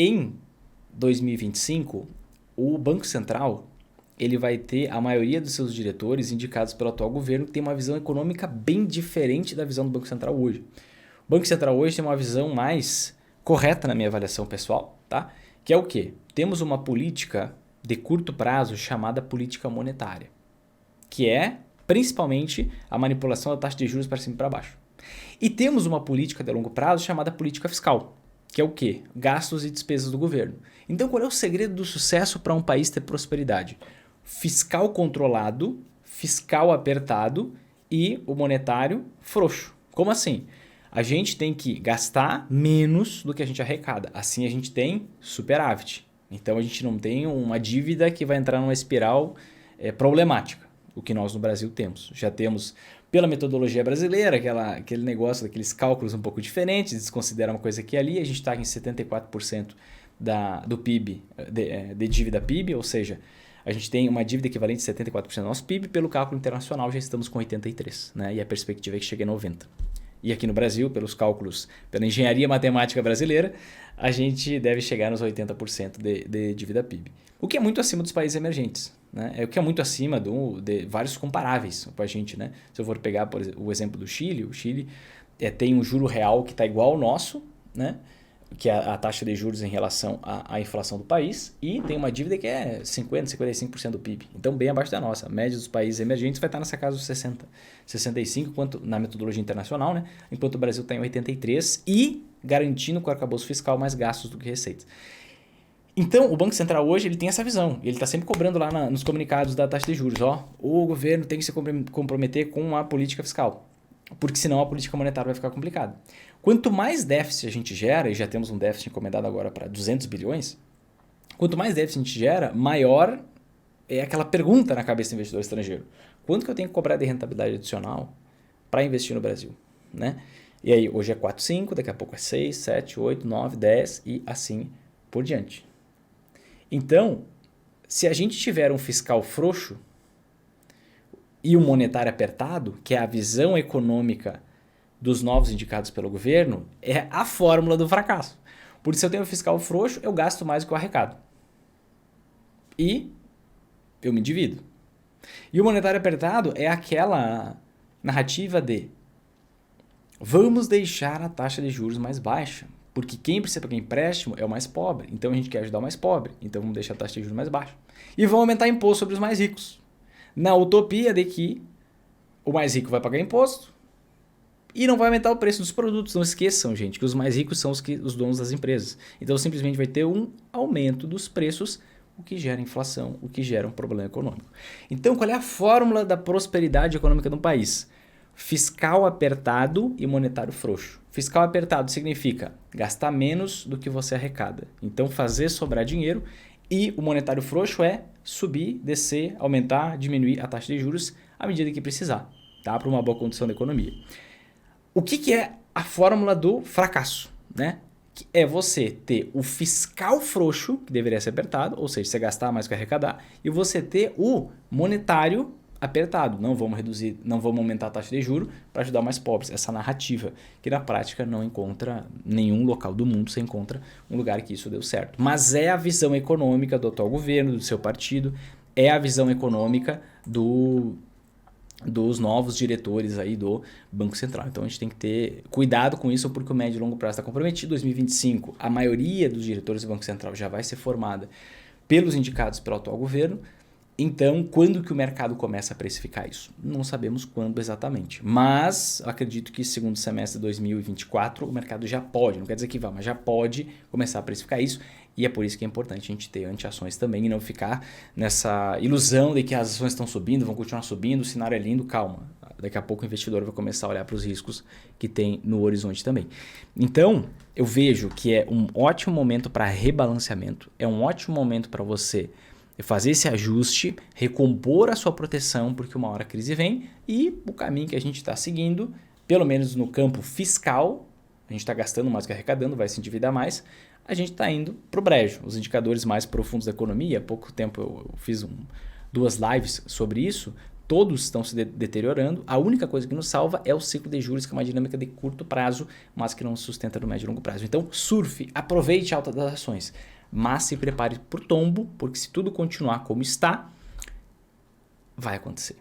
Em 2025, o Banco Central ele vai ter a maioria dos seus diretores indicados pelo atual governo que tem uma visão econômica bem diferente da visão do Banco Central hoje. O Banco Central hoje tem uma visão mais correta na minha avaliação pessoal, tá? Que é o quê? Temos uma política de curto prazo chamada política monetária, que é principalmente a manipulação da taxa de juros para cima e para baixo. E temos uma política de longo prazo chamada política fiscal, que é o quê? Gastos e despesas do governo. Então, qual é o segredo do sucesso para um país ter prosperidade? Fiscal controlado, fiscal apertado e o monetário frouxo. Como assim? A gente tem que gastar menos do que a gente arrecada. Assim a gente tem superávit. Então a gente não tem uma dívida que vai entrar numa espiral problemática, o que nós no Brasil temos. Já temos, pela metodologia brasileira, aquele negócio daqueles cálculos um pouco diferentes, desconsidera uma coisa aqui e ali, a gente está em 74% do PIB, de dívida PIB, ou seja, a gente tem uma dívida equivalente a 74% do nosso PIB, pelo cálculo internacional já estamos com 83%, né? E a perspectiva é que chegue a 90%. E aqui no Brasil, pelos cálculos, pela engenharia matemática brasileira, a gente deve chegar nos 80% de dívida PIB. O que é muito acima dos países emergentes, né? É o que é muito acima de vários comparáveis com a gente, né? Se eu for pegar, por exemplo, o exemplo do Chile, o Chile tem um juro real que está igual ao nosso, né? Que é a taxa de juros em relação à inflação do país, e tem uma dívida que é 50%, 55% do PIB. Então, bem abaixo da nossa. A média dos países emergentes vai estar nessa casa dos 60%, 65%, enquanto, na metodologia internacional, né? Enquanto o Brasil está em 83% e garantindo com o arcabouço fiscal mais gastos do que receitas. Então, o Banco Central hoje ele tem essa visão. Ele está sempre cobrando lá nos comunicados da taxa de juros. O governo tem que se comprometer com a política fiscal, porque senão a política monetária vai ficar complicada. Quanto mais déficit a gente gera, e já temos um déficit encomendado agora para 200 bilhões, quanto mais déficit a gente gera, maior é aquela pergunta na cabeça do investidor estrangeiro. Quanto que eu tenho que cobrar de rentabilidade adicional para investir no Brasil? Né? E aí, hoje é 4,5, daqui a pouco é 6, 7, 8, 9, 10 e assim por diante. Então, se a gente tiver um fiscal frouxo e um monetário apertado, que é a visão econômica dos novos indicados pelo governo, é a fórmula do fracasso. Porque se eu tenho um fiscal frouxo, eu gasto mais do que eu arrecado. E eu me endivido. E o monetário apertado é aquela narrativa de vamos deixar a taxa de juros mais baixa, porque quem precisa pagar empréstimo é o mais pobre. Então a gente quer ajudar o mais pobre, então vamos deixar a taxa de juros mais baixa. E vamos aumentar imposto sobre os mais ricos, na utopia de que o mais rico vai pagar imposto e não vai aumentar o preço dos produtos. Não esqueçam, gente, que os mais ricos são os donos das empresas. Então simplesmente vai ter um aumento dos preços, o que gera inflação, o que gera um problema econômico. Então qual é a fórmula da prosperidade econômica de um país? Fiscal apertado e monetário frouxo. Fiscal apertado significa gastar menos do que você arrecada. Então fazer sobrar dinheiro. E o monetário frouxo é subir, descer, aumentar, diminuir a taxa de juros à medida que precisar, tá? Para uma boa condição da economia. O que é a fórmula do fracasso? Né? Que é você ter o fiscal frouxo, que deveria ser apertado, ou seja, você gastar mais que arrecadar, e você ter o monetário apertado. Não vamos reduzir, não vamos aumentar a taxa de juros para ajudar mais pobres. Essa narrativa que na prática não encontra nenhum local do mundo, você encontra um lugar que isso deu certo. Mas é a visão econômica do atual governo, do seu partido, é a visão econômica dos novos diretores aí do Banco Central. Então a gente tem que ter cuidado com isso, porque o médio e longo prazo está comprometido. Em 2025, a maioria dos diretores do Banco Central já vai ser formada pelos indicados pelo atual governo. Então, quando que o mercado começa a precificar isso? Não sabemos quando exatamente, mas acredito que segundo semestre de 2024 o mercado já pode, não quer dizer que vá, mas já pode começar a precificar isso, e é por isso que é importante a gente ter anti-ações também e não ficar nessa ilusão de que as ações estão subindo, vão continuar subindo, o cenário é lindo, calma. Daqui a pouco o investidor vai começar a olhar para os riscos que tem no horizonte também. Então, eu vejo que é um ótimo momento para rebalanceamento, é um ótimo momento para você fazer esse ajuste, recompor a sua proteção, porque uma hora a crise vem, e o caminho que a gente está seguindo, pelo menos no campo fiscal, a gente está gastando mais que arrecadando, vai se endividar mais, a gente está indo para o brejo. Os indicadores mais profundos da economia, há pouco tempo eu fiz 2 lives sobre isso, todos estão se deteriorando. A única coisa que nos salva é o ciclo de juros, que é uma dinâmica de curto prazo, mas que não sustenta no médio e longo prazo. Então, surfe, aproveite a alta das ações, mas se prepare para o tombo, porque se tudo continuar como está, vai acontecer.